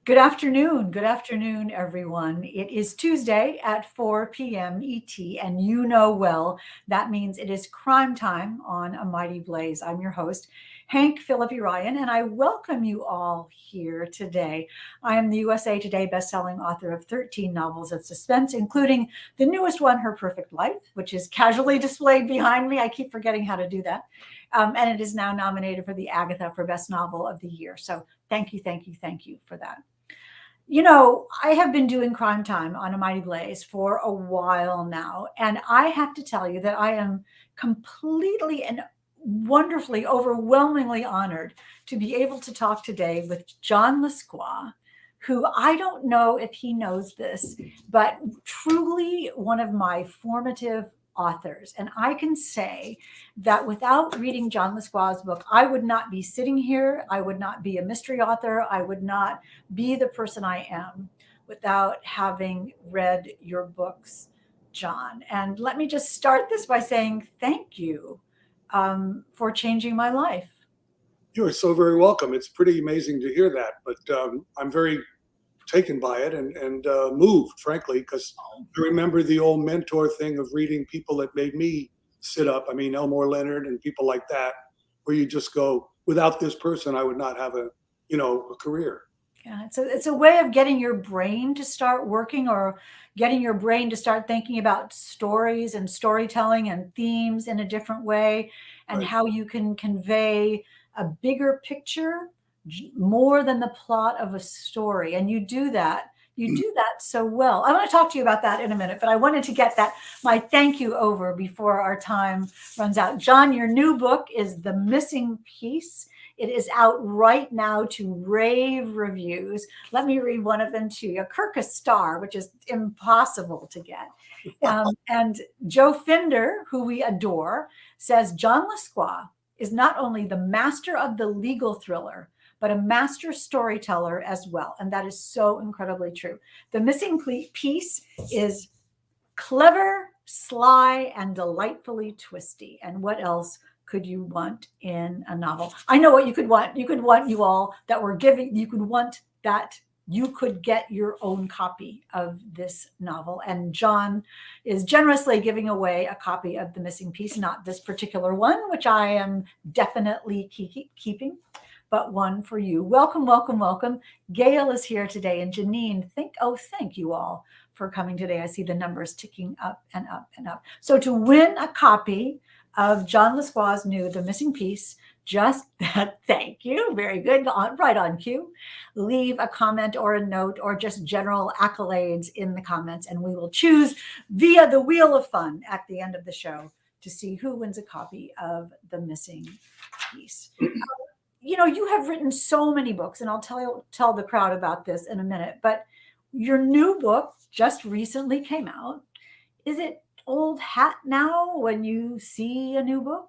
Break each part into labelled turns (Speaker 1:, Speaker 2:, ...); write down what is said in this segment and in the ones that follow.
Speaker 1: Good afternoon. Good afternoon, everyone. It is Tuesday at 4 p.m. ET, and you know well that means it is crime time on A Mighty Blaze. I'm your host, Hank Phillippi Ryan, and I welcome you all here today. I am the USA Today bestselling author of 13 novels of suspense, including the newest one, Her Perfect Life, which is casually displayed behind me. I keep forgetting how to do that. And it is now nominated for the Agatha for Best Novel of the Year. So thank you, thank you, thank you for that. You know, I have been doing Crime Time on A Mighty Blaze for a while now, and I have to tell you that I am completely and wonderfully, overwhelmingly honored to be able to talk today with John Lesquah, who I don't know if he knows this, but truly one of my formative authors. And I can say that without reading John Lesquah's book, I would not be sitting here. I would not be a mystery author. I would not be the person I am without having read your books, John. And let me just start this by saying thank you for changing my life.
Speaker 2: You are so very welcome. It's pretty amazing to hear that, but I'm very taken by it and moved, frankly, because I remember the old mentor thing of reading people that made me sit up. I mean, Elmore Leonard and people like that, where you just go, without this person, I would not have a career.
Speaker 1: Yeah, it's a way of getting your brain to start working or getting your brain to start thinking about stories and storytelling and themes in a different way and
Speaker 2: Right.
Speaker 1: how you can convey a bigger picture more than the plot of a story. And you do that. You do that so well. I want to talk to you about that in a minute, but I wanted to get that my thank you over before our time runs out. John, your new book is The Missing Piece. It is out right now to rave reviews. Let me read one of them to you. Kirkus Star, which is impossible to get. And Joe Finder, who we adore, says John Lesquah is not only the master of the legal thriller, but a master storyteller as well. And that is so incredibly true. The Missing Piece is clever, sly, and delightfully twisty. And what else could you want in a novel? I know what you could want. You could want you all that were giving, you could want that you could get your own copy of this novel. And John is generously giving away a copy of The Missing Piece, not this particular one, which I am definitely keeping, but one for you. Welcome, welcome, welcome. Gail is here today, and Janine, thank you all for coming today. I see the numbers ticking up and up and up. So to win a copy of John Lesquah's new The Missing Piece, just that, thank you, very good, right on cue. Leave a comment or a note or just general accolades in the comments, and we will choose via the Wheel of Fun at the end of the show to see who wins a copy of The Missing Piece. You know, you have written so many books, and I'll tell the crowd about this in a minute, but your new book just recently came out. Is it old hat now when you see a new book?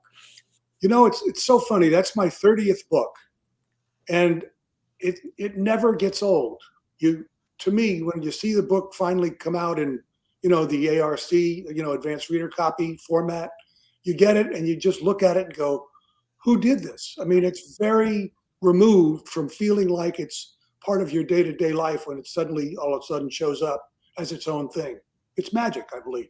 Speaker 2: It's so funny. That's my 30th book, and it never gets old. To me, when you see the book finally come out in the ARC, advanced reader copy format, you get it and you just look at it and go, who did this? I mean, it's very removed from feeling like it's part of your day-to-day life when it suddenly all of a sudden shows up as its own thing. It's magic, I believe.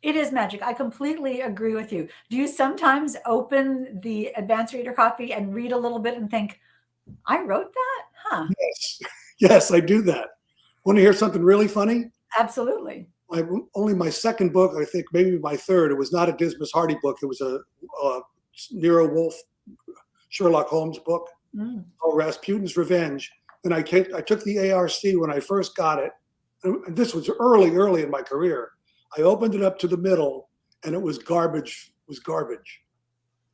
Speaker 1: It is magic. I completely agree with you. Do you sometimes open the advanced reader copy and read a little bit and think, I wrote that? Huh.
Speaker 2: Yes. Yes, I do that. Want to hear something really funny?
Speaker 1: Absolutely.
Speaker 2: Only my second book, I think maybe my third. It was not a Dismas Hardy book. It was a Nero Wolfe Sherlock Holmes book called Rasputin's Revenge. And I took the ARC when I first got it. And this was early in my career. I opened it up to the middle, and it was garbage.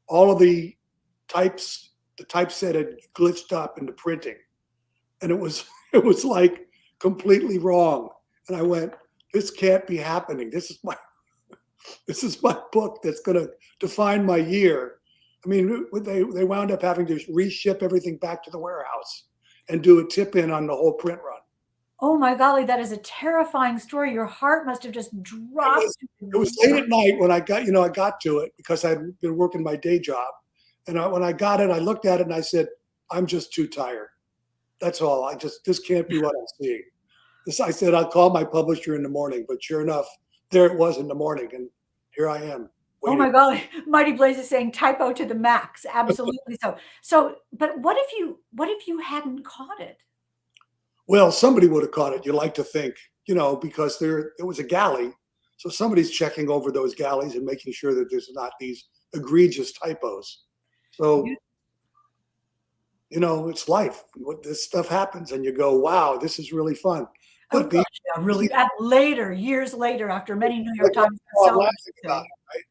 Speaker 2: All of the typeset had glitched up into printing, and it was like completely wrong. And I went, this can't be happening. This is my book that's going to define my year. I mean, they wound up having to reship everything back to the warehouse and do a tip in on the whole print run.
Speaker 1: Oh my golly, that is a terrifying story. Your heart must have just dropped.
Speaker 2: It was late at night when I got to it because I'd been working my day job. And when I got it, I looked at it and I said, I'm just too tired. That's all. This can't be what I'm seeing. I said, I'll call my publisher in the morning, but sure enough, there it was in the morning. And here I am
Speaker 1: Oh
Speaker 2: waiting.
Speaker 1: my God, Mighty Blaze is saying typo to the max. Absolutely so. But what if you hadn't caught it?
Speaker 2: Well, somebody would have caught it. You like to think, because there was a galley. So somebody's checking over those galleys and making sure that there's not these egregious typos. So, it's life. What this stuff happens and you go, wow, this is really fun.
Speaker 1: Oh
Speaker 2: But
Speaker 1: gosh, yeah, really. Years later, after many New York Times
Speaker 2: I'm
Speaker 1: bestsellers.
Speaker 2: laughing about it, right?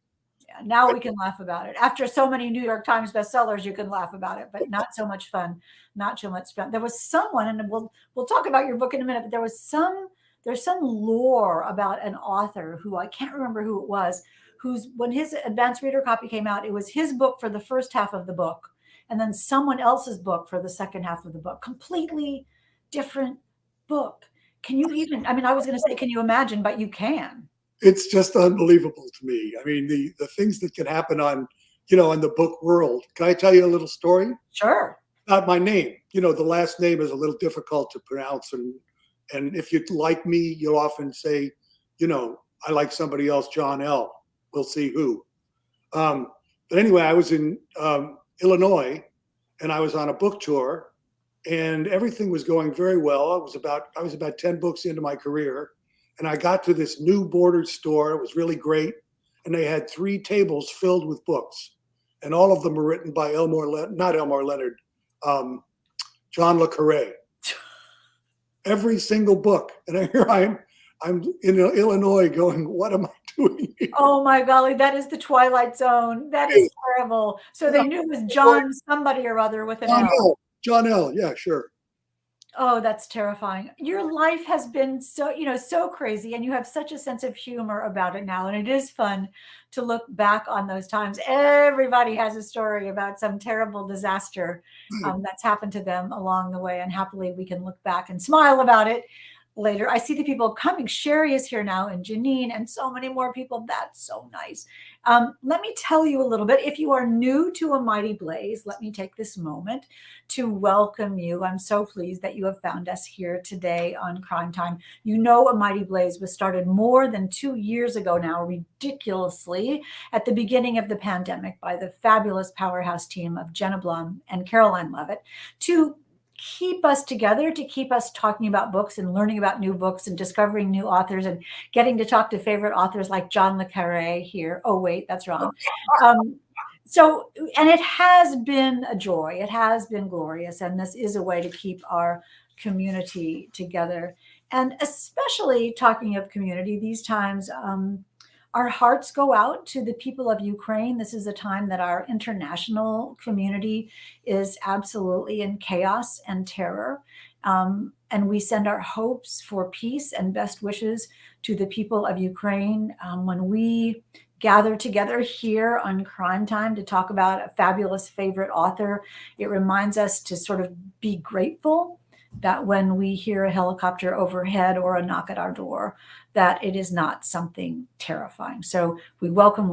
Speaker 1: Yeah, now we can laugh about it. After so many New York Times bestsellers, you can laugh about it, but not so much fun. Not so much fun. There was someone, and we'll talk about your book in a minute, but there's some lore about an author who I can't remember who it was, who's when his advanced reader copy came out, it was his book for the first half of the book, and then someone else's book for the second half of the book. Completely different book. Can you even, I mean, I was going to say, can you imagine, but you can.
Speaker 2: It's just unbelievable to me. I mean, the things that can happen in the book world. Can I tell you a little story?
Speaker 1: Sure.
Speaker 2: Not my name. The last name is a little difficult to pronounce. And if you like me, you'll often say, I like somebody else, John L. We'll see who. But anyway, I was in Illinois and I was on a book tour and everything was going very well. I was about 10 books into my career. And I got to this new Borders store. It was really great. And they had 3 tables filled with books. And all of them were written by not Elmore Leonard, John Lescroart. Every single book. And here I'm in Illinois going, what am I doing here?
Speaker 1: Oh my golly, that is the Twilight Zone. That is terrible. So they knew it was John somebody or other with an L.
Speaker 2: John L. Yeah, sure.
Speaker 1: Oh, that's terrifying. Your life has been so crazy, and you have such a sense of humor about it now. And it is fun to look back on those times. Everybody has a story about some terrible disaster that's happened to them along the way. And happily, we can look back and smile about it later. I see the people coming. Sherry is here now, and Janine, and so many more people. That's so nice. Let me tell you a little bit. If you are new to A Mighty Blaze, let me take this moment to welcome you. I'm so pleased that you have found us here today on Crime Time. You know, A Mighty Blaze was started more than 2 years ago now, ridiculously, at the beginning of the pandemic by the fabulous powerhouse team of Jenna Blum and Caroline Levitt to keep us together, to keep us talking about books and learning about new books and discovering new authors and getting to talk to favorite authors like John Lesquah here. Oh, wait, that's wrong. And it has been a joy. It has been glorious. And this is a way to keep our community together. And especially talking of community, these times, our hearts go out to the people of Ukraine. This is a time that our international community is absolutely in chaos and terror. And we send our hopes for peace and best wishes to the people of Ukraine. When we gather together here on Crime Time to talk about a fabulous favorite author, it reminds us to sort of be grateful that when we hear a helicopter overhead or a knock at our door, that it is not something terrifying. So we welcome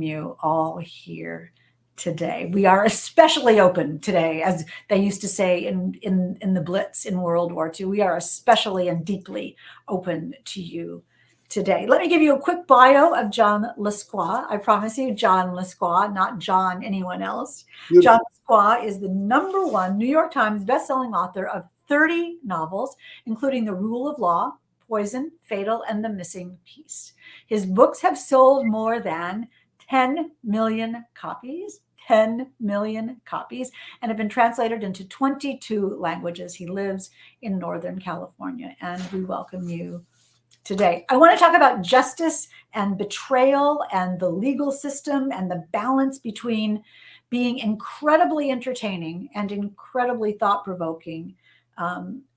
Speaker 1: you all here today. We are especially open today, as they used to say in the Blitz in World War II. We are especially and deeply open to you today. Let me give you a quick bio of John Lesquah. I promise you, John Lesquah, not John anyone else. Beautiful. John Lesquah is the #1 New York Times bestselling author of 30 novels, including The Rule of Law, Poison, Fatal, and The Missing Piece. His books have sold more than 10 million copies, 10 million copies, and have been translated into 22 languages. He lives in Northern California, and we welcome you today. I want to talk about justice and betrayal and the legal system and the balance between being incredibly entertaining and incredibly thought-provoking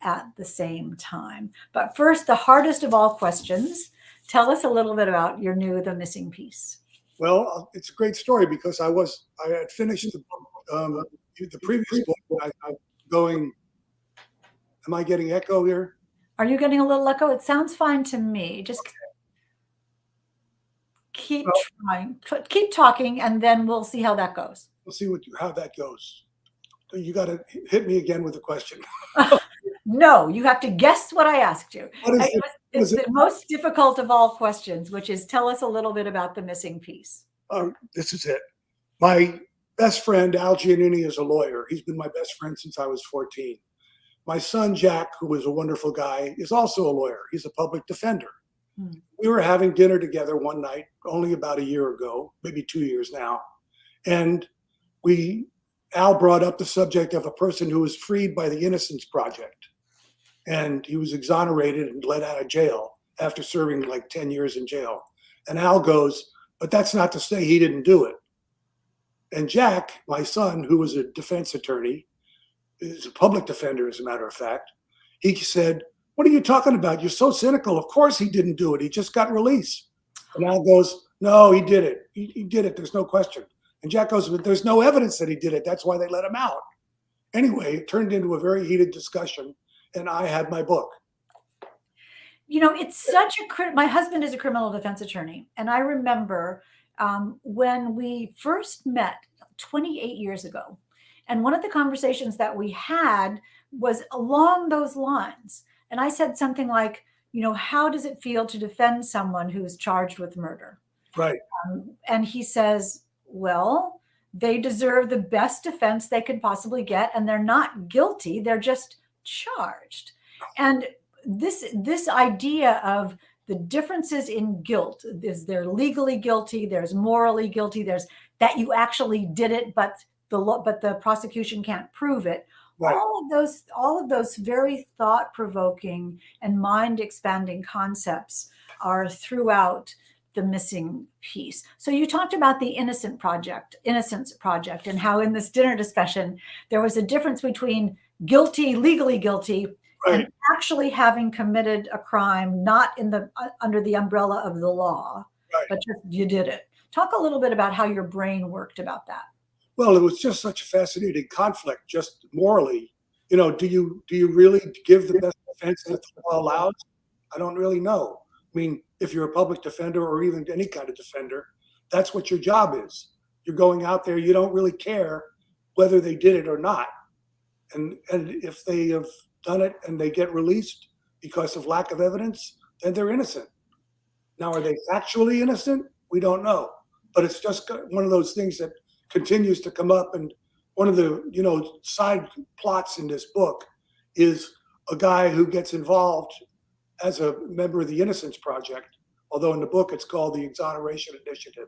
Speaker 1: at the same time. But first, the hardest of all questions. Tell us a little bit about your new The Missing Piece.
Speaker 2: Well, it's a great story because I had finished the previous book. I'm going. Am I getting echo here?
Speaker 1: Are you getting a little echo? It sounds fine to me. Just keep trying. Keep talking, and then we'll see how that goes.
Speaker 2: We'll see how that goes. you got to hit me again with a question.
Speaker 1: No, you have to guess what I asked you.
Speaker 2: What is it?
Speaker 1: It's the most difficult of all questions, which is tell us a little bit about the missing piece.
Speaker 2: This is it. My best friend, Al Giannini, is a lawyer. He's been my best friend since I was 14. My son, Jack, who is a wonderful guy, is also a lawyer. He's a public defender. We were having dinner together one night, only about a year ago, maybe 2 years now. And Al brought up the subject of a person who was freed by the Innocence Project. And he was exonerated and let out of jail after serving like 10 years in jail. And Al goes, but that's not to say he didn't do it. And Jack, my son, who was a defense attorney, is a public defender, as a matter of fact, he said, what are you talking about? You're so cynical. Of course he didn't do it. He just got released. And Al goes, no, he did it. He did it. There's no question. And Jack goes, but there's no evidence that he did it. That's why they let him out. Anyway, it turned into a very heated discussion, and I had my book.
Speaker 1: You know, it's such my husband is a criminal defense attorney. And I remember when we first met 28 years ago, and one of the conversations that we had was along those lines. And I said something like, you know, how does it feel to defend someone who is charged with murder?
Speaker 2: Right.
Speaker 1: And he says, well, they deserve the best defense they could possibly get. And they're not guilty. They're just charged. And this idea of the differences in guilt is they're legally guilty, there's morally guilty, there's that you actually did it, but the prosecution can't prove it. Right. All of those very thought-provoking and mind-expanding concepts are throughout the missing piece. So you talked about the Innocence Project, and how in this dinner discussion there was a difference between guilty, legally guilty, right, and actually having committed a crime, not under the umbrella of the law, right, but just you did it. Talk a little bit about how your brain worked about that.
Speaker 2: Well, it was just such a fascinating conflict, just morally. You know, do you really give the best defense that the law allows? I don't really know. I mean, if you're a public defender or even any kind of defender, that's what your job is. You're going out there, you don't really care whether they did it or not. And if they have done it and they get released because of lack of evidence, then they're innocent. Now, are they factually innocent? We don't know. But it's just one of those things that continues to come up. And one of the, you know, side plots in this book is a guy who gets involved as a member of the Innocence Project, although in the book it's called the Exoneration Initiative.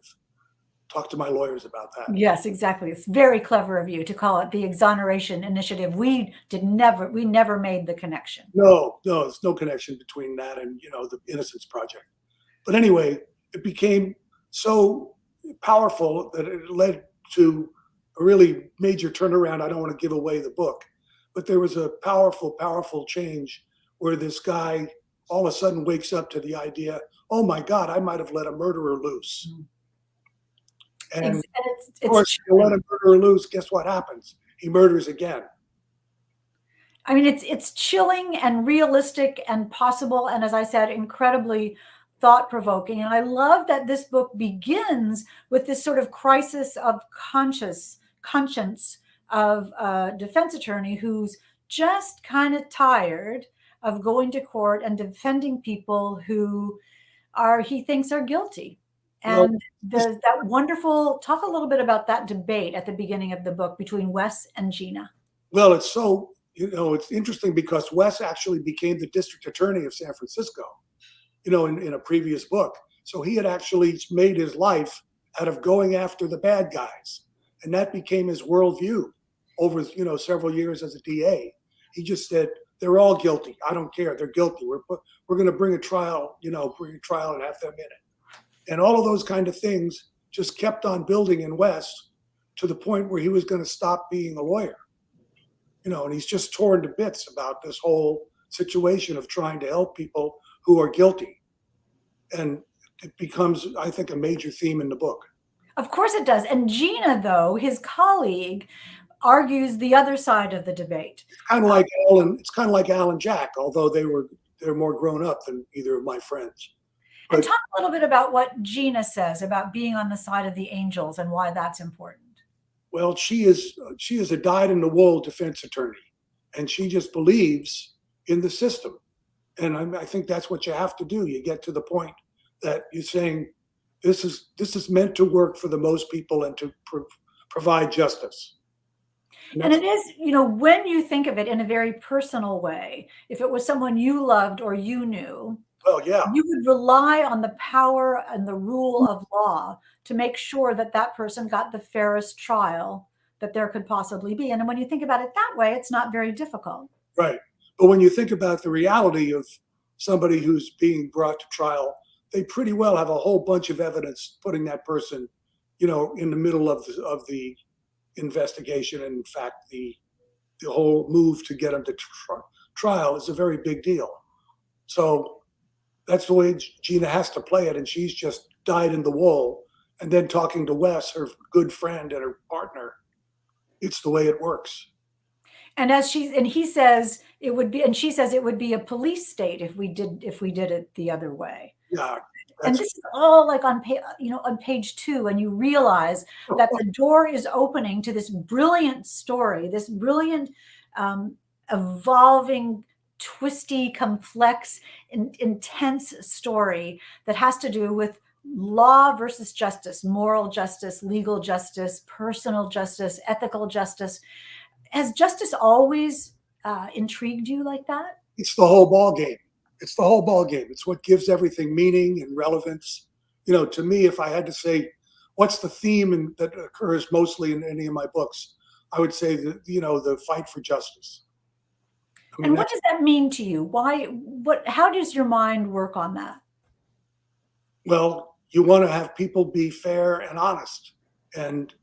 Speaker 2: Talk to my lawyers about that.
Speaker 1: Yes, exactly. It's very clever of you to call it the Exoneration Initiative. We never made the connection.
Speaker 2: No, there's no connection between that and, you know, the Innocence Project. But anyway, it became so powerful that it led to a really major turnaround. I don't want to give away the book, but there was a powerful, powerful change where this guy all of a sudden wakes up to the idea, oh my God, I might have let a murderer loose. And of course, you let a murderer loose, guess what happens? He murders again.
Speaker 1: I mean, it's chilling and realistic and possible, and as I said, incredibly thought-provoking. And I love that this book begins with this sort of crisis of conscience of a defense attorney who's just kind of tired of going to court and defending people who he thinks are guilty. And there's that wonderful, talk a little bit about that debate at the beginning of the book between Wes and Gina.
Speaker 2: Well, it's so, you know, it's interesting because Wes actually became the district attorney of San Francisco, you know, in a previous book. So he had actually made his life out of going after the bad guys. And that became his worldview over, you know, several years as a DA. He just said, they're all guilty. I don't care. They're guilty. We're going to bring a trial, you know, and have them in it. And all of those kind of things just kept on building in Wes to the point where he was going to stop being a lawyer. You know, and he's just torn to bits about this whole situation of trying to help people who are guilty. And it becomes, I think, a major theme in the book.
Speaker 1: Of course it does. And Gina, though, his colleague, argues the other side of the debate.
Speaker 2: It's kind of like Al and Jack, although they're more grown up than either of my friends.
Speaker 1: And talk a little bit about what Gina says about being on the side of the angels and why that's important.
Speaker 2: Well, she is a dyed-in-the-wool defense attorney, and she just believes in the system. And I think that's what you have to do. You get to the point that you're saying this is meant to work for the most people and to provide justice. And
Speaker 1: And
Speaker 2: that's
Speaker 1: it is, when you think of it in a very personal way, if it was someone you loved or you knew,
Speaker 2: well, yeah,
Speaker 1: you would rely on the power and the rule of law to make sure that that person got the fairest trial that there could possibly be. And when you think about it that way, it's not very difficult.
Speaker 2: right. But when you think about the reality of somebody who's being brought to trial, they pretty well have a whole bunch of evidence putting that person, in the middle of the investigation. And in fact, the whole move to get them to trial is a very big deal. So that's the way Gina has to play it, and she's just dyed in the wool. And then talking to Wes, her good friend and her partner, it's the way it works.
Speaker 1: And he says it would be, and she says it would be a police state if we did it the other way.
Speaker 2: Yeah,
Speaker 1: And
Speaker 2: that's
Speaker 1: this is all like on page 2, and you realize that the door is opening to this brilliant story, this brilliant, evolving, twisty, complex, intense story that has to do with law versus justice, moral justice, legal justice, personal justice, ethical justice. Has justice always intrigued you like that?
Speaker 2: it's the whole ball game. It's the whole ball game. It's what gives everything meaning and relevance. To me, if I had to say what's the theme that occurs mostly in any of my books, I would say the fight for justice. I mean,
Speaker 1: And what does that mean to you? How does your mind work on that?
Speaker 2: well, you want to have people be fair and honest, and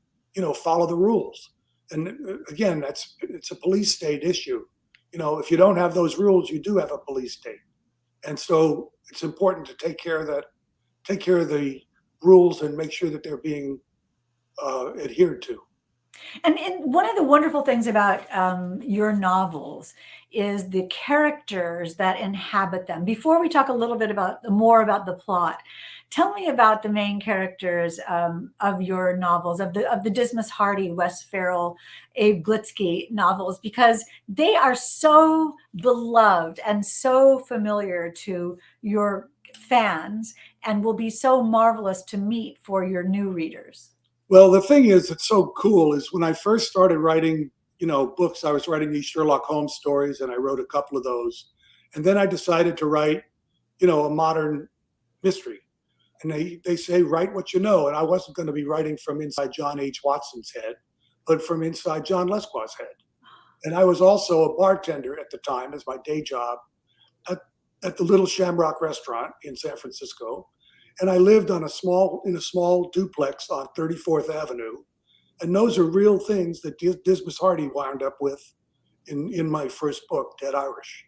Speaker 2: follow the rules. And again, it's a police state issue. If you don't have those rules, you do have a police state. And so it's important to take care of that, take care of the rules, and make sure that they're being adhered to.
Speaker 1: And one of the wonderful things about your novels is the characters that inhabit them. Before we talk a little bit more about the plot, tell me about the main characters of your novels, of the Dismas Hardy, Wes Farrell, Abe Glitsky novels, because they are so beloved and so familiar to your fans, and will be so marvelous to meet for your new readers.
Speaker 2: Well, the thing is, it's so cool is when I first started writing, books, I was writing these Sherlock Holmes stories, and I wrote a couple of those. And then I decided to write, a modern mystery. And they say, write what you know. And I wasn't going to be writing from inside John H. Watson's head, but from inside John Lesquah's head. And I was also a bartender at the time as my day job at the Little Shamrock restaurant in San Francisco. And I lived in a small duplex on 34th Avenue. And those are real things that Dismas Hardy wound up with in my first book, Dead Irish.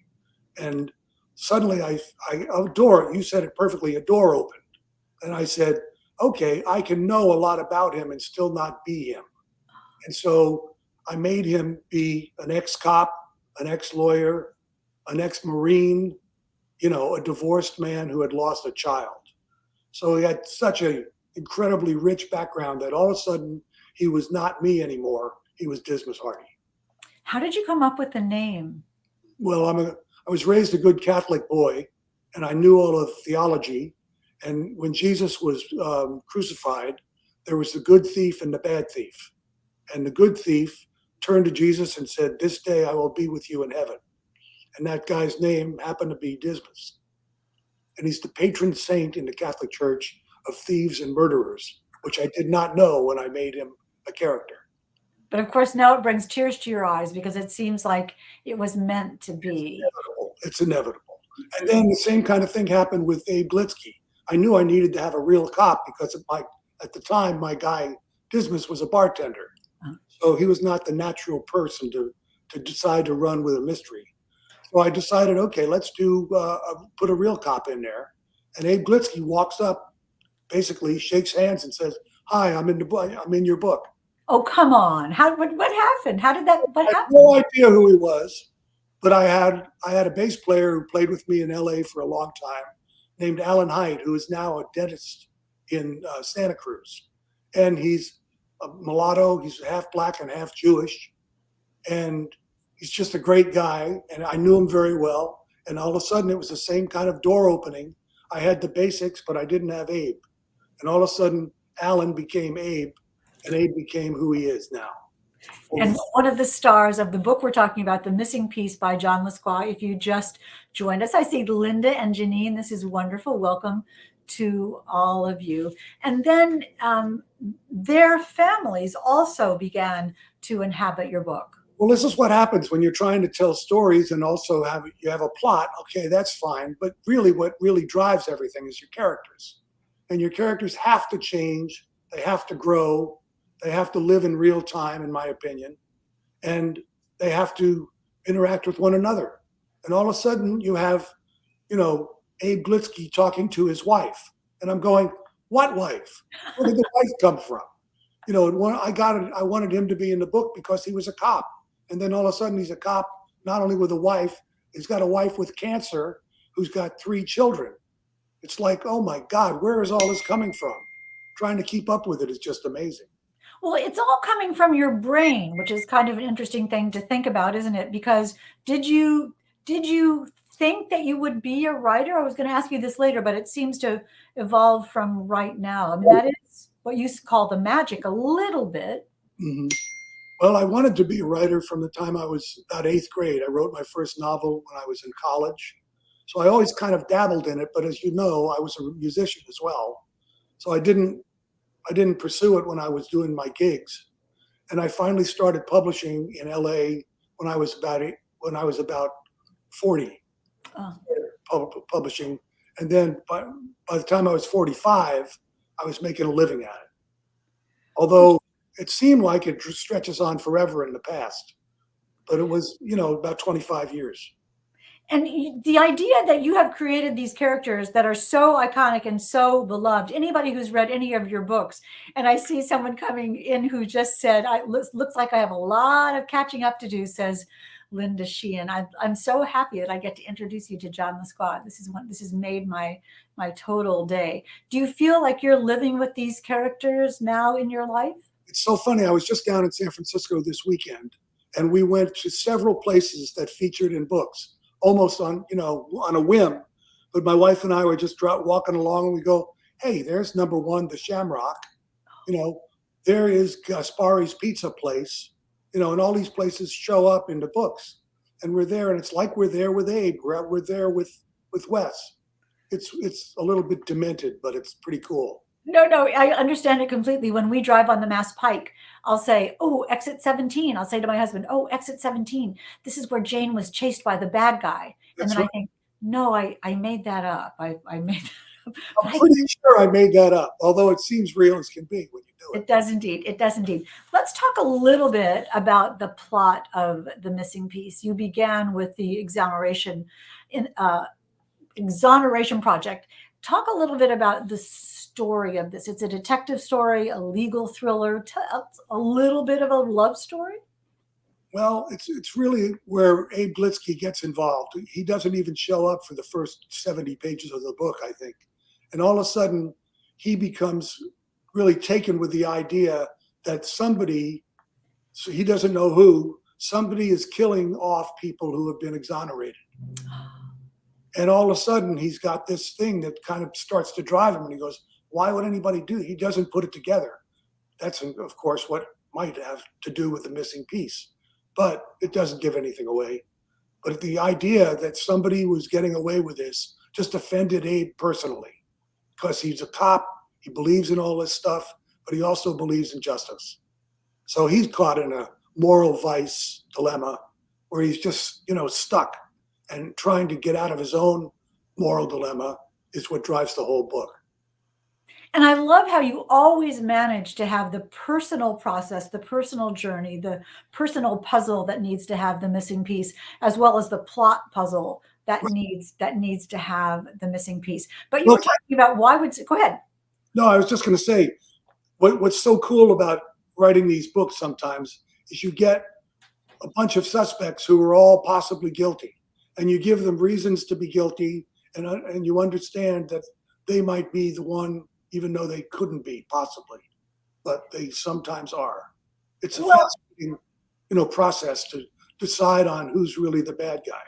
Speaker 2: And suddenly a door, you said it perfectly, a door opened. And I said, okay, I can know a lot about him and still not be him. And so I made him be an ex-cop, an ex-lawyer, an ex-Marine, a divorced man who had lost a child. So he had such an incredibly rich background that all of a sudden he was not me anymore. He was Dismas Hardy.
Speaker 1: How did you come up with the name?
Speaker 2: Well, I was raised a good Catholic boy, and I knew all of theology. And when Jesus was crucified, there was the good thief and the bad thief. And the good thief turned to Jesus and said, "This day I will be with you in heaven." And that guy's name happened to be Dismas. And he's the patron saint in the Catholic Church of thieves and murderers, which I did not know when I made him a character.
Speaker 1: But of course, now it brings tears to your eyes because it seems like it was meant to be.
Speaker 2: It's inevitable. And then the same kind of thing happened with Abe Glitsky. I knew I needed to have a real cop because at the time, my guy Dismas was a bartender. So he was not the natural person to decide to run with a mystery. So I decided, okay, let's put a real cop in there. And Abe Glitsky walks up, basically shakes hands and says, "Hi, I'm in your book."
Speaker 1: Oh, come on. What happened? What
Speaker 2: I had
Speaker 1: happened?
Speaker 2: no idea who he was, but I had a bass player who played with me in LA for a long time named Alan Haidt, who is now a dentist in Santa Cruz. And he's a mulatto. He's half black and half Jewish. And he's just a great guy. And I knew him very well. And all of a sudden, it was the same kind of door opening. I had the basics, but I didn't have Abe. And all of a sudden, Alan became Abe, and Abe became who he is now.
Speaker 1: And one of the stars of the book we're talking about, The Missing Piece by John Lesquah, if you just joined us, I see Linda and Janine. This is wonderful. Welcome to all of you. And then their families also began to inhabit your book.
Speaker 2: Well, this is what happens when you're trying to tell stories and also you have a plot. Okay, that's fine. But really, what really drives everything is your characters. And your characters have to change. They have to grow. They have to live in real time, in my opinion. And they have to interact with one another. And all of a sudden, you have, Abe Glitsky talking to his wife. And I'm going, what wife? Where did the wife come from? I wanted him to be in the book because he was a cop. And then all of a sudden, he's a cop, not only with a wife, he's got a wife with cancer who's got 3 children. It's like, oh my God, where is all this coming from? Trying to keep up with it is just amazing.
Speaker 1: Well, it's all coming from your brain, which is kind of an interesting thing to think about, isn't it? Because did you think that you would be a writer? I was going to ask you this later, but it seems to evolve from right now. I mean, that is what you call the magic a little bit.
Speaker 2: Mm-hmm. Well, I wanted to be a writer from the time I was about 8th grade. I wrote my first novel when I was in college. So I always kind of dabbled in it, but as you know, I was a musician as well. So I didn't pursue it when I was doing my gigs. And I finally started publishing in LA when I was about 40. Publishing. And then by the time I was 45, I was making a living at it. Although it seemed like it stretches on forever in the past, but it was, about 25 years.
Speaker 1: And the idea that you have created these characters that are so iconic and so beloved, anybody who's read any of your books, and I see someone coming in who just said, looks like I have a lot of catching up to do, says Linda Sheehan. I'm so happy that I get to introduce you to John Lesquah. This has made my total day. Do you feel like you're living with these characters now in your life?
Speaker 2: It's so funny. I was just down in San Francisco this weekend, and we went to several places that featured in books, almost on a whim. But my wife and I were just walking along, and we go, hey, there's number 1, the Shamrock. There is Gaspari's Pizza Place. And all these places show up in the books. And we're there, and it's like we're there with Abe. We're there with Wes. It's a little bit demented, but it's pretty cool.
Speaker 1: No, I understand it completely. When we drive on the Mass Pike, I'll say, oh, exit 17. I'll say to my husband, oh, exit 17. This is where Jane was chased by the bad guy.
Speaker 2: That's
Speaker 1: and then
Speaker 2: right.
Speaker 1: I think, no, I made that up. I made that up.
Speaker 2: I'm pretty sure I made that up, although it seems real as can be when you do it.
Speaker 1: It does indeed. It does indeed. Let's talk a little bit about the plot of The Missing Piece. You began with the Exoneration Project. Talk a little bit about the story of this. It's a detective story, a legal thriller, a little bit of a love story.
Speaker 2: Well, it's really where Abe Glitsky gets involved. He doesn't even show up for the first 70 pages of the book, I think. And all of a sudden, he becomes really taken with the idea that somebody, so he doesn't know who, somebody is killing off people who have been exonerated. And all of a sudden, he's got this thing that kind of starts to drive him. And he goes, why would anybody do it? He doesn't put it together. That's, of course, what might have to do with the missing piece. But it doesn't give anything away. But the idea that somebody was getting away with this just offended Abe personally, because he's a cop. He believes in all this stuff, but he also believes in justice. So he's caught in a moral vice dilemma where he's just, stuck. And trying to get out of his own moral dilemma is what drives the whole book.
Speaker 1: And I love how you always manage to have the personal process, the personal journey, the personal puzzle that needs to have the missing piece, as well as the plot puzzle that needs to have the missing piece. But you were talking about go ahead.
Speaker 2: No, I was just going to say, what's so cool about writing these books sometimes is you get a bunch of suspects who are all possibly guilty. And you give them reasons to be guilty, and you understand that they might be the one, even though they couldn't be, possibly. but they sometimes are. It's a
Speaker 1: Well,
Speaker 2: fascinating, process to decide on who's really the bad guy.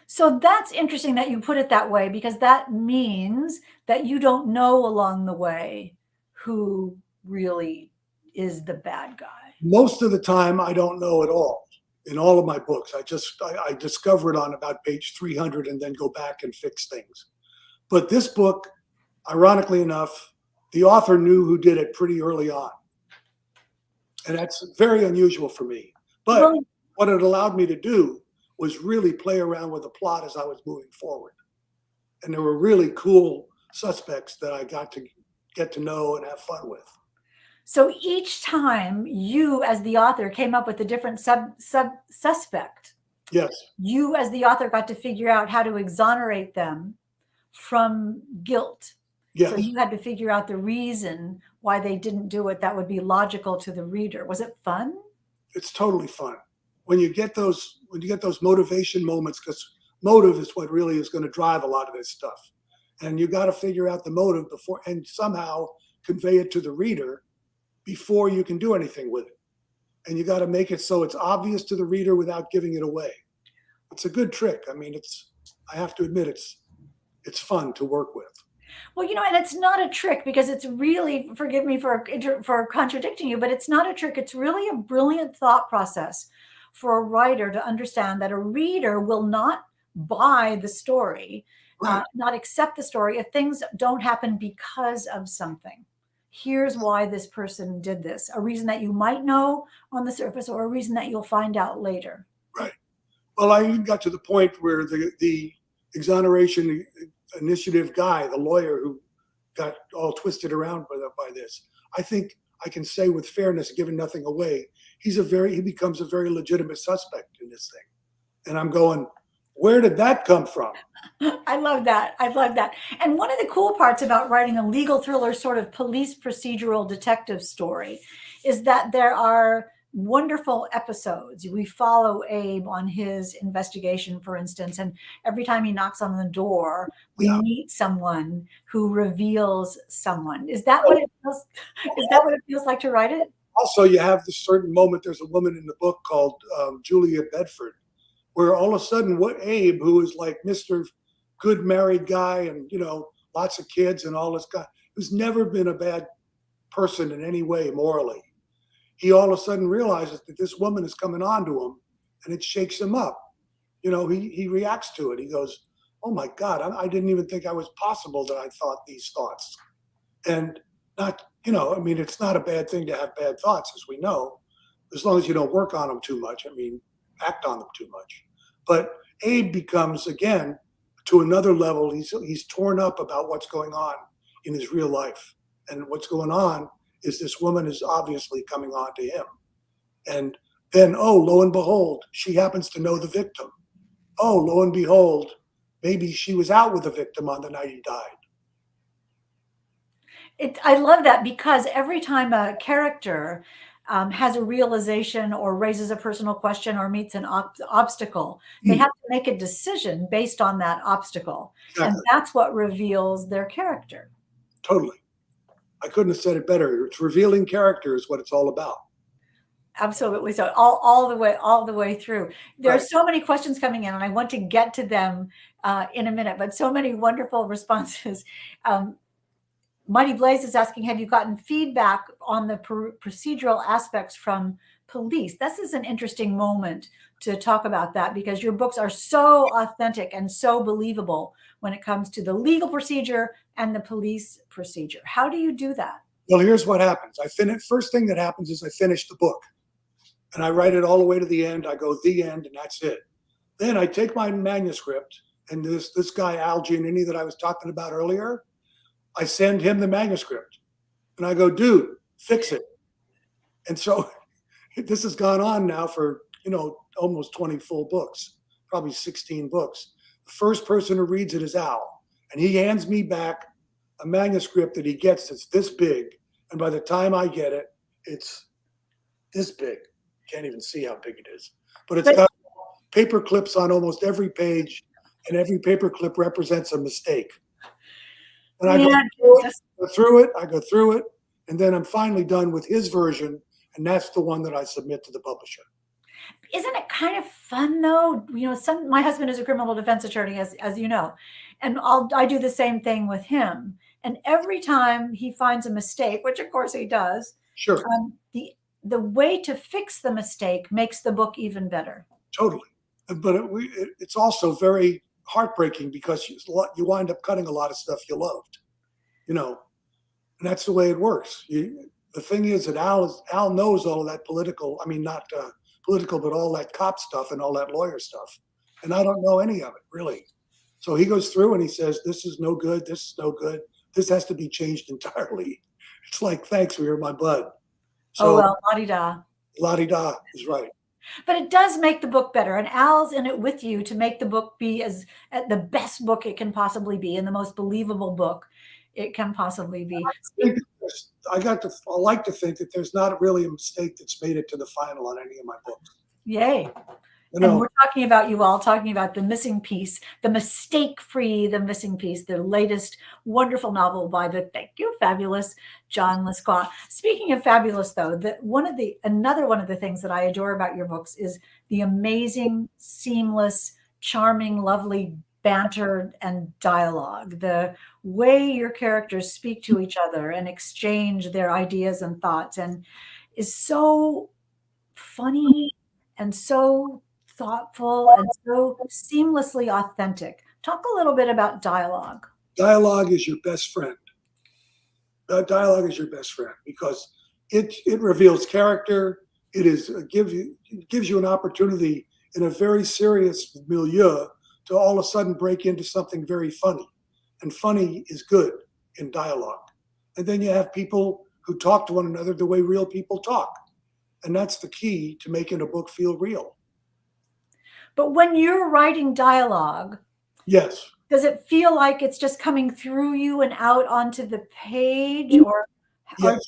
Speaker 1: so that's interesting that you put it that way, because that means that you don't know along the way who really is the bad guy.
Speaker 2: Most of the time, I don't know at all. In all of my books, I discover it on about page 300 and then go back and fix things. But this book, ironically enough, the author knew who did it pretty early on. And that's very unusual for me. But
Speaker 1: Well,
Speaker 2: what it allowed me to do was really play around with the plot as I was moving forward. And there were really cool suspects that I got to get to know and have fun with.
Speaker 1: so each time you, as the author, came up with a different suspect,
Speaker 2: Yes,
Speaker 1: you, as the author, got to figure out how to exonerate them from guilt. So
Speaker 2: yes.
Speaker 1: you had to figure out the reason why they didn't do it that would be logical to the reader. Was it fun?
Speaker 2: It's totally fun. When you get those motivation moments, because motive is what really is going to drive a lot of this stuff. And you got to figure out the motive before and somehow convey it to the reader before you can do anything with it. And you got to make it so it's obvious to the reader without giving it away. It's a good trick. I mean, I have to admit, it's fun to work with.
Speaker 1: Well, and it's not a trick, because it's really, forgive me for contradicting you, but it's not a trick. It's really a brilliant thought process for a writer to understand that a reader will not buy the story,
Speaker 2: Right.
Speaker 1: not accept the story if things don't happen because of something. Here's why this person did this, a reason that you might know on the surface or a reason that you'll find out later.
Speaker 2: Right. Well, I even got to the point where the Exoneration Initiative guy, the lawyer who got all twisted around by this, I think I can say with fairness, given nothing away, he becomes a very legitimate suspect in this thing. And I'm going, where did that come from?
Speaker 1: I love that. I love that. And one of the cool parts about writing a legal thriller, sort of police procedural detective story, is that there are wonderful episodes. We follow Abe on his investigation, for instance, and every time he knocks on the door, we
Speaker 2: Yeah.
Speaker 1: meet someone who reveals someone. Is that what it feels? Is that what it feels like to write it?
Speaker 2: Also, you have this certain moment. There's a woman in the book called Julia Bedford, where all of a sudden, what Abe, who is like Mr. Good married guy and lots of kids and all this guy, who's never been a bad person in any way morally, he all of a sudden realizes that this woman is coming on to him, and it shakes him up. He reacts to it. He goes, "Oh my God, I didn't even think I was possible that I thought these thoughts." And not, I mean, it's not a bad thing to have bad thoughts, as we know, as long as you don't work on them too much. I mean, act on them too much. But Abe becomes, again, to another level. He's torn up about what's going on in his real life, and what's going on is this woman is obviously coming on to him. And then, oh, lo and behold, she happens to know the victim. Oh, lo and behold, maybe she was out with the victim on the night he died.
Speaker 1: I love that, because every time a character has a realization or raises a personal question or meets an obstacle, they have to make a decision based on that obstacle.
Speaker 2: Exactly.
Speaker 1: And that's what reveals their character.
Speaker 2: Totally. I couldn't have said it better. It's revealing character is what it's all about.
Speaker 1: Absolutely. So all the way through. There are
Speaker 2: Right.
Speaker 1: so many questions coming in, and I want to get to them in a minute, but so many wonderful responses. Mighty Blaze is asking, have you gotten feedback on the procedural aspects from police? This is an interesting moment to talk about that, because your books are so authentic and so believable when it comes to the legal procedure and the police procedure. How do you do that?
Speaker 2: Well, here's what happens. First thing that happens is I finish the book, and I write it all the way to the end. I go the end, and that's it. Then I take my manuscript, and this guy Al Giannini that I was talking about earlier, I send him the manuscript, and I go, dude, fix it. And so this has gone on now for almost 20 full books, probably 16 books. The first person who reads it is Al, and he hands me back a manuscript that he gets that's this big, and by the time I get it, it's this big. Can't even see how big it is, but it's got paper clips on almost every page, and every paper clip represents a mistake. And I go through it, I go through it, And then I'm finally done with his version, and that's the one that I submit to the publisher.
Speaker 1: Isn't it kind of fun though? My husband is a criminal defense attorney, as you know, and I do the same thing with him. And every time he finds a mistake, which of course he does,
Speaker 2: Sure.
Speaker 1: The way to fix the mistake makes the book even better.
Speaker 2: Totally. But it's also very heartbreaking because you wind up cutting a lot of stuff you loved, and that's the way it works. The thing is that Al knows all of that political, I mean, not political, but all that cop stuff and all that lawyer stuff. And I don't know any of it, really. So he goes through and he says, this is no good. This is no good. This has to be changed entirely. It's like, thanks, we were my bud. So,
Speaker 1: well, la-di-da.
Speaker 2: La-di-da is right.
Speaker 1: But it does make the book better. And Al's in it with you to make the book be the best book it can possibly be and the most believable book it can possibly be.
Speaker 2: I like to think that there's not really a mistake that's made it to the final on any of my books.
Speaker 1: Yay. And we're talking about the missing piece, the mistake-free, the missing piece, the latest wonderful novel by the, thank you, fabulous John Lescroart. Speaking of fabulous, though, another one of the things that I adore about your books is the amazing, seamless, charming, lovely banter and dialogue. The way your characters speak to each other and exchange their ideas and thoughts and is so funny and so thoughtful and so seamlessly authentic. Talk a little bit about dialogue.
Speaker 2: Dialogue is your best friend. Dialogue is your best friend because it reveals character. It gives you an opportunity in a very serious milieu to all of a sudden break into something very funny. And funny is good in dialogue. And then you have people who talk to one another the way real people talk. And that's the key to making a book feel real.
Speaker 1: But when you're writing dialogue,
Speaker 2: yes,
Speaker 1: does it feel like it's just coming through you and out onto the page? Or
Speaker 2: yes.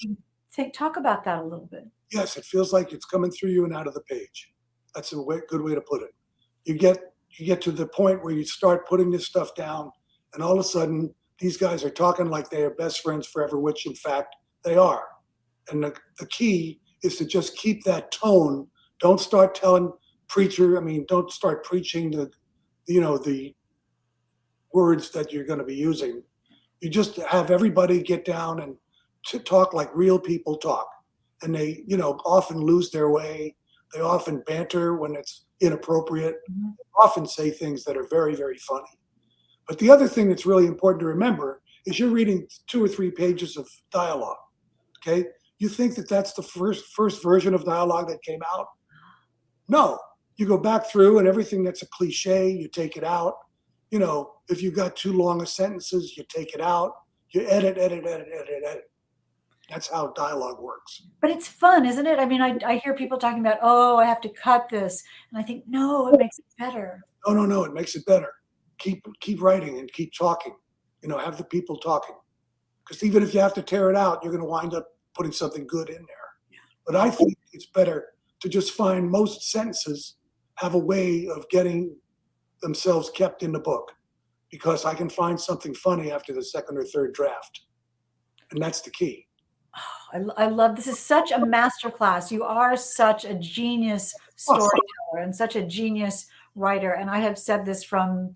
Speaker 1: Talk about that a little bit.
Speaker 2: Yes, it feels like it's coming through you and out of the page. That's a good way to put it. You get to the point where you start putting this stuff down, and all of a sudden, these guys are talking like they are best friends forever, which in fact they are. And the key is to just keep that tone. Don't start don't start preaching the words that you're going to be using. You just have everybody get down and to talk like real people talk. And they, often lose their way. They often banter when it's inappropriate.
Speaker 1: Mm-hmm.
Speaker 2: They often say things that are very, very funny. But the other thing that's really important to remember is you're reading 2 or 3 pages of dialogue. Okay? You think that that's the first version of dialogue that came out? No. You go back through and everything that's a cliche, you take it out. If you've got too long of sentences, you take it out. You edit. That's how dialogue works.
Speaker 1: But it's fun, isn't it? I mean, I hear people talking about, I have to cut this. And I think, no, it makes it better.
Speaker 2: No, it makes it better. Keep writing and keep talking. Have the people talking. Because even if you have to tear it out, you're going to wind up putting something good in there. Yeah. But I think it's better to just find most sentences have a way of getting themselves kept in the book, because I can find something funny after the second or third draft. And that's the key.
Speaker 1: Oh, I love, this is such a masterclass. You are such a genius storyteller and such a genius writer. And I have said this from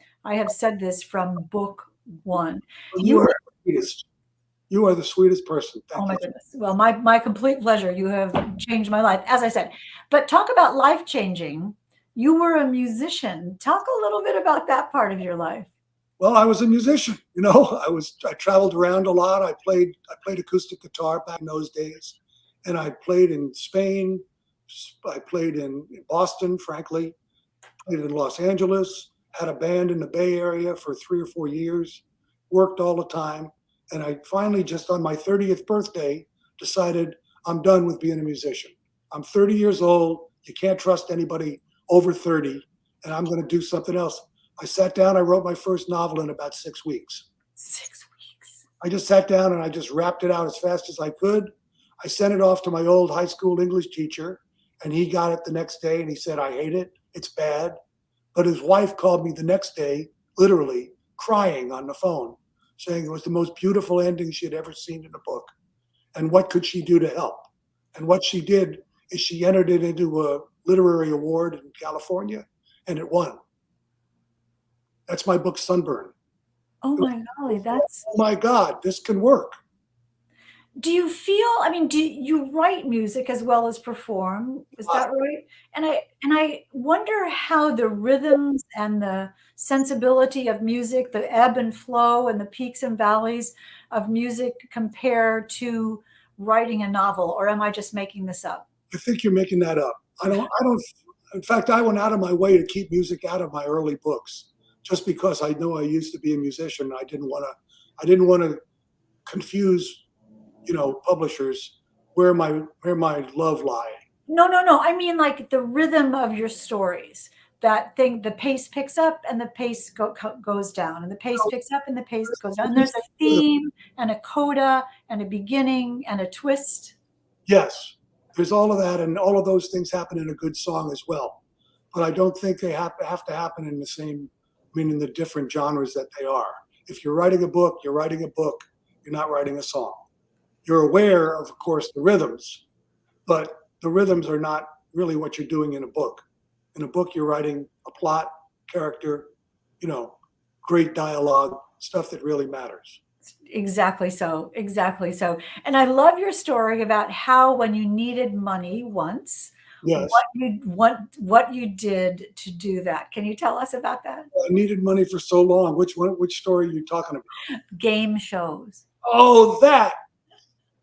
Speaker 1: book one.
Speaker 2: You are the sweetest. You are the sweetest person. Thank you.
Speaker 1: My goodness. Well, my complete pleasure. You have changed my life, as I said. But talk about life-changing. You were a musician. Talk a little bit about that part of your life.
Speaker 2: Well, I was a musician. I traveled around a lot. I played acoustic guitar back in those days, and I played in Spain. I played in Boston, frankly. Played in Los Angeles. Had a band in the Bay Area for 3 or 4 years. Worked all the time, and I finally, just on my 30th birthday, decided I'm done with being a musician. I'm 30 years old. You can't trust anybody over 30, and I'm going to do something else. I sat down, I wrote my first novel in about 6 weeks.
Speaker 1: 6 weeks.
Speaker 2: I just sat down and I just rapped it out as fast as I could. I sent it off to my old high school English teacher, and he got it the next day and he said, I hate it. It's bad. But his wife called me the next day, literally crying on the phone, saying it was the most beautiful ending she had ever seen in a book. and what could she do to help. And what she did is she entered it into a literary award in California, and it won. That's my book, Sunburn.
Speaker 1: Oh my golly, that's.
Speaker 2: Oh my God, this can work.
Speaker 1: Do you feel, I mean, do you write music as well as perform? Is that right? And I wonder how the rhythms and the sensibility of music, the ebb and flow and the peaks and valleys of music compare to writing a novel, or am I just making this up?
Speaker 2: I think you're making that up. I don't, in fact, I went out of my way to keep music out of my early books just because I know I used to be a musician. I didn't want to confuse, publishers where my love lie.
Speaker 1: No, no, no. I mean, like the rhythm of your stories. That thing, the pace picks up and the pace goes down, and the pace picks up and the pace goes down. And there's a theme and a coda and a beginning and a twist.
Speaker 2: Yes, there's all of that, and all of those things happen in a good song as well. But I don't think they have to happen in the same, in the different genres that they are. If you're writing a book, you're writing a book. You're not writing a song. You're aware of course, the rhythms, but the rhythms are not really what you're doing in a book. In a book, you're writing a plot, character, great dialogue, stuff that really matters.
Speaker 1: Exactly so. Exactly so. And I love your story about how when you needed money once,
Speaker 2: Yes.
Speaker 1: what you did to do that. Can you tell us about that?
Speaker 2: I needed money for so long. Which story are you talking about?
Speaker 1: Game shows.
Speaker 2: Oh, that.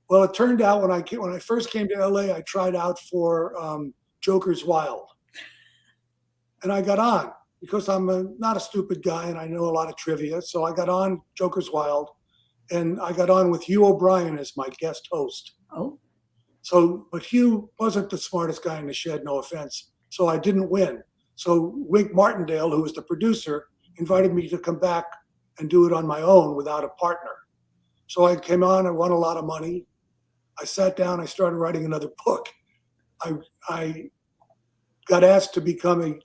Speaker 2: Well, it turned out when I first came to LA, I tried out for Joker's Wild, and I got on because I'm not a stupid guy and I know a lot of trivia. So I got on Joker's Wild, and I got on with Hugh O'Brien as my guest host.
Speaker 1: Oh.
Speaker 2: So, but Hugh wasn't the smartest guy in the shed, no offense. So I didn't win. So Wink Martindale, who was the producer, invited me to come back and do it on my own without a partner. So I came on, I won a lot of money. I sat down, I started writing another book. I got asked to become a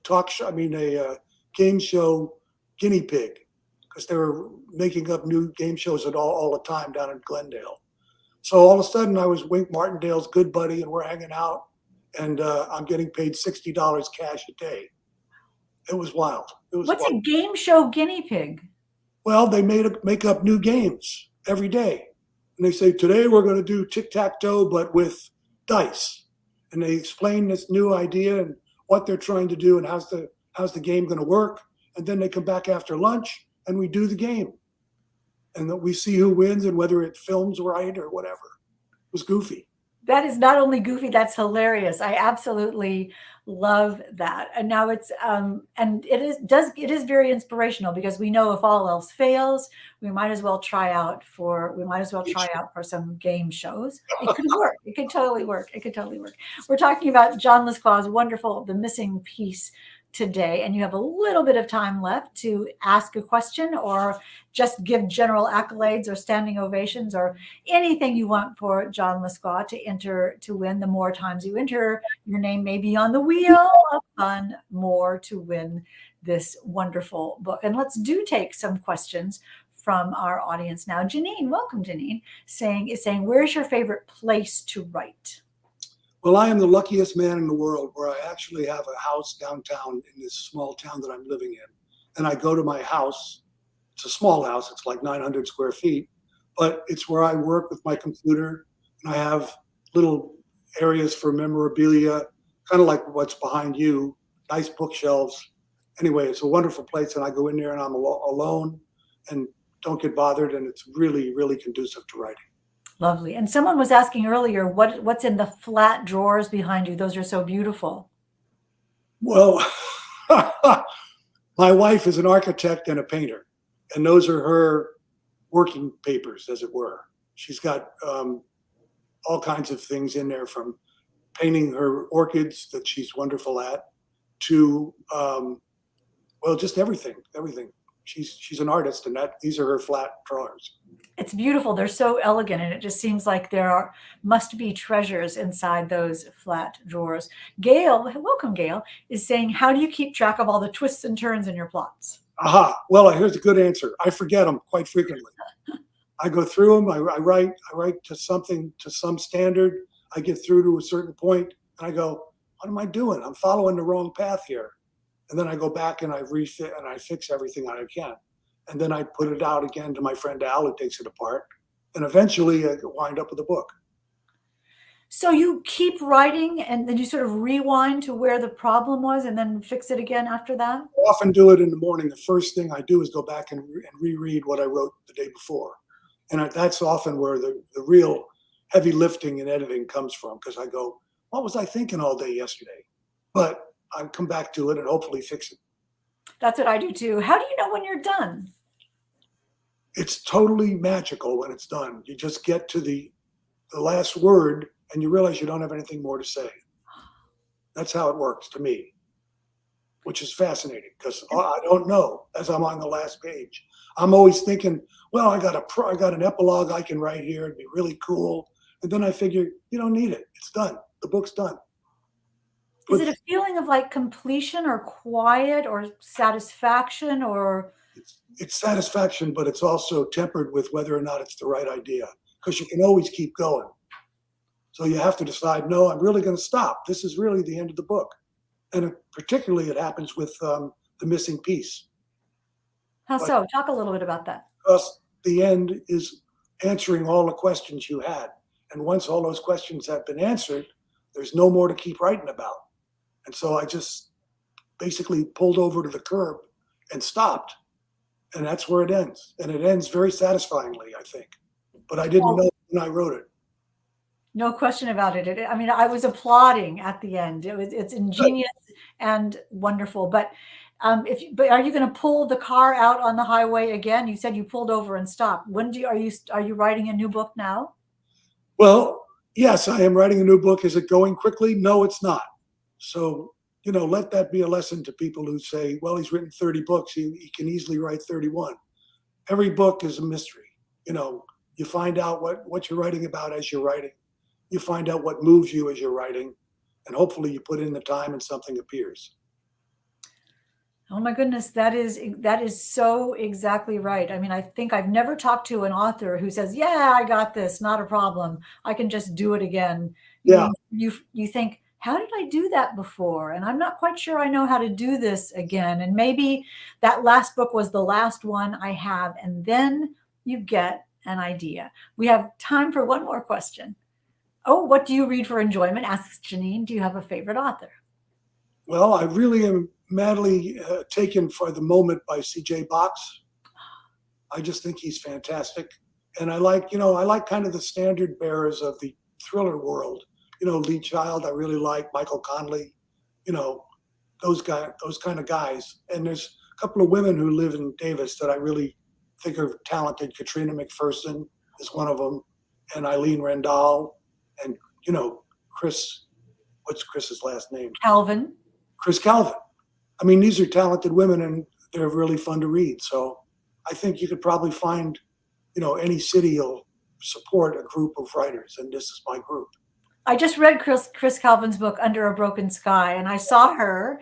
Speaker 2: game show guinea pig, because they were making up new game shows all the time down in Glendale. So all of a sudden I was Wink Martindale's good buddy and we're hanging out, and I'm getting paid $60 cash a day. It was wild.
Speaker 1: What's a game show guinea pig?
Speaker 2: Well, they make up new games every day. And they say, today we're going to do tic-tac-toe, but with dice. And they explain this new idea and what they're trying to do and how's the game going to work. And then they come back after lunch and we do the game. And then we see who wins and whether it films right or whatever. It was goofy.
Speaker 1: That is not only goofy, that's hilarious. I absolutely love that. And now it's and it is very inspirational, because we know if all else fails, we might as well try out for some game shows. It could work. It could totally work. It could totally work. We're talking about John Lesquah's wonderful The Missing Piece today, and you have a little bit of time left to ask a question or just give general accolades or standing ovations or anything you want for John Lesquah to enter to win. The more times you enter, your name may be on the wheel of fun more to win this wonderful book. And let's take some questions from our audience now. Janine, welcome, Janine, is saying, where's your favorite place to write?
Speaker 2: Well, I am the luckiest man in the world, where I actually have a house downtown in this small town that I'm living in. And I go to my house. It's a small house. It's like 900 square feet, but it's where I work with my computer. And I have little areas for memorabilia, kind of like what's behind you, nice bookshelves. Anyway, it's a wonderful place. And I go in there and I'm alone and don't get bothered. And it's really, really conducive to writing.
Speaker 1: Lovely. And someone was asking earlier, what's in the flat drawers behind you? Those are so beautiful.
Speaker 2: Well, my wife is an architect and a painter, and those are her working papers, as it were. She's got all kinds of things in there, from painting her orchids that she's wonderful at to, just everything. She's an artist, and these are her flat drawers.
Speaker 1: It's beautiful. They're so elegant, and it just seems like must be treasures inside those flat drawers. Gail, welcome, Gail, is saying, how do you keep track of all the twists and turns in your plots?
Speaker 2: Aha. Well, here's a good answer. I forget them quite frequently. I go through them. I write to something, to some standard. I get through to a certain point, and I go, "What am I doing? I'm following the wrong path here." And then I go back and I refit and I fix everything I can, and then I put it out again to my friend Al, who takes it apart, and eventually I wind up with a book.
Speaker 1: So you keep writing and then you sort of rewind to where the problem was and then fix it again after that?
Speaker 2: I often do it in the morning. The first thing I do is go back and reread what I wrote the day before, and that's often where the real heavy lifting and editing comes from, because I go, "What was I thinking all day yesterday?" But I come back to it and hopefully fix it.
Speaker 1: That's what I do too. How do you know when you're done?
Speaker 2: It's totally magical when it's done. You just get to the last word and you realize you don't have anything more to say. That's how it works to me, which is fascinating because I don't know as I'm on the last page. I'm always thinking, well, I got an epilogue I can write here. It'd be really cool. And then I figure you don't need it. It's done. The book's done.
Speaker 1: Is
Speaker 2: But
Speaker 1: it a feeling of like completion or quiet or satisfaction or
Speaker 2: it's satisfaction, but it's also tempered with whether or not it's the right idea, because you can always keep going. So you have to decide, no, I'm really going to stop. This is really the end of the book. And particularly it happens with the missing piece.
Speaker 1: how
Speaker 2: But
Speaker 1: so? Talk a little bit about that.
Speaker 2: because the end is answering all the questions you had. And once all those questions have been answered, there's no more to keep writing about. And so I just basically pulled over to the curb and stopped. And that's where it ends. And it ends very satisfyingly, I think. But I didn't
Speaker 1: Well,
Speaker 2: know when I wrote it.
Speaker 1: no question about it. I mean, I was applauding at the end. It's
Speaker 2: But
Speaker 1: ingenious and wonderful. But are you going to pull the car out on the highway again? You said you pulled over and stopped. Are you writing a new book now?
Speaker 2: well, yes, I am writing a new book. Is it going quickly? No, it's not. So, let that be a lesson to people who say, well, he's written 30 books. He can easily write 31. Every book is a mystery. You know, you find out what you're writing about as you're writing. You find out what moves you as you're writing. And hopefully you put in the time and something appears.
Speaker 1: Oh my goodness, that is so exactly right. I mean, I think I've never talked to an author who says, "Yeah, I got this, not a problem. I can just do it again."
Speaker 2: Yeah,
Speaker 1: You think, "How did I do that before?" And I'm not quite sure I know how to do this again. And maybe that last book was the last one I have, and then you get an idea. We have time for one more question. Oh, what do you read for enjoyment? Asks Janine. Do you have a favorite author?
Speaker 2: well, I really am madly taken for the moment by C.J. Box. I just think he's fantastic. And I like kind of the standard bearers of the thriller world. Lee Child, I really like Michael Conley, you know, those kind of guys. And there's a couple of women who live in Davis that I really think are talented. Katrina McPherson is one of them, and Eileen Rendall, and Chris. What's Chris's last name?
Speaker 1: Calvin.
Speaker 2: Chris Calvin. I mean, these are talented women, and they're really fun to read. So I think you could probably find, any city will support a group of writers, and this is my group.
Speaker 1: I just read Chris Calvin's book Under a Broken Sky, and I saw her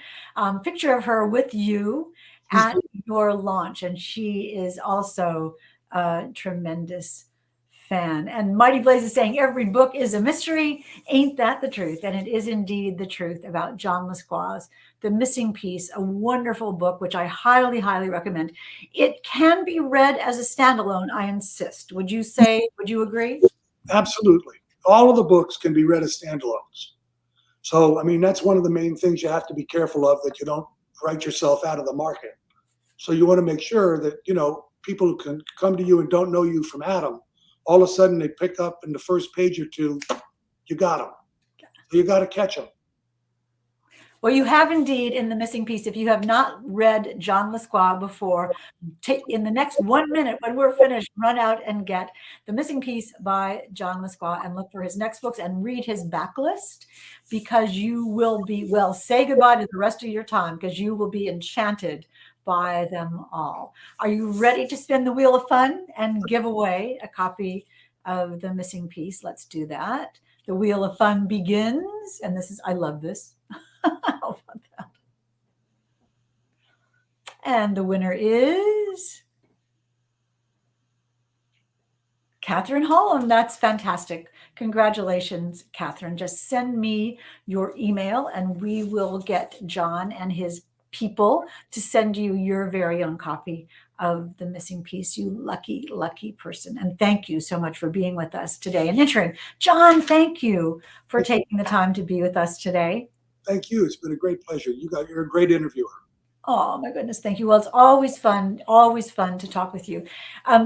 Speaker 1: picture of her with you
Speaker 2: She's
Speaker 1: at your launch, and she is also a tremendous fan. And Mighty Blaze is saying every book is a mystery. Ain't that the truth? And it is indeed the truth about John Lesquah's The Missing Piece, a wonderful book, which I highly, highly recommend. It can be read as a standalone, I insist. Would you agree?
Speaker 2: absolutely, all of the books can be read as standalones. So, I mean, that's one of the main things you have to be careful of, that you don't write yourself out of the market. So you want to make sure that, people who can come to you and don't know you from Adam, all of a sudden they pick up in the first page or two, you got them. So you got to catch them.
Speaker 1: Well, you have indeed in The Missing Piece. If you have not read John Lesquah before, take in the next 1 minute when we're finished, run out and get The Missing Piece by John Lesquah and look for his next books and read his backlist, because you will say goodbye to the rest of your time because you will be enchanted by them all. Are you ready to spin the wheel of fun and give away a copy of The Missing Piece? Let's do that. The wheel of fun begins, and I love this. How about that? And the winner is Catherine Holland, that's fantastic. Congratulations, Catherine. Just send me your email and we will get John and his people to send you your very own copy of The Missing Piece. You lucky, lucky person. And thank you so much for being with us today and entering. John, thank you for taking the time to be with us today.
Speaker 2: Thank you. It's been a great pleasure. You're a great interviewer.
Speaker 1: Oh my goodness, thank you. Well, it's always fun to talk with you.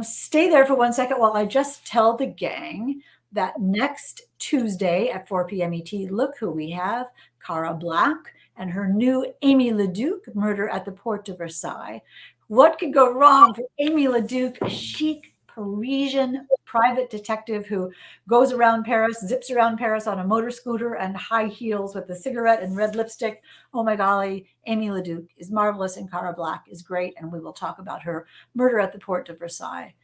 Speaker 1: Stay there for 1 second while I just tell the gang that next Tuesday at 4 p.m. ET, look who we have, Cara Black and her new Amy Leduc, Murder at the Port de Versailles. What could go wrong for Amy Leduc, a chic Parisian private detective who goes around Paris, zips around Paris on a motor scooter and high heels with a cigarette and red lipstick. Oh my golly, Amy Leduc is marvelous and Cara Black is great. And we will talk about her Murder at the Port de Versailles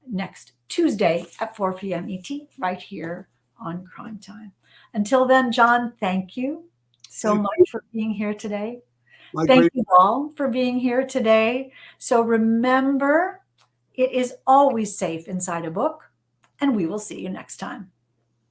Speaker 1: next Tuesday at 4 p.m. ET right here on Crime Time. Until then, John, thank you so much for being here today. Thank you all for being here today. So remember, it is always safe inside a book, and we will see you next time.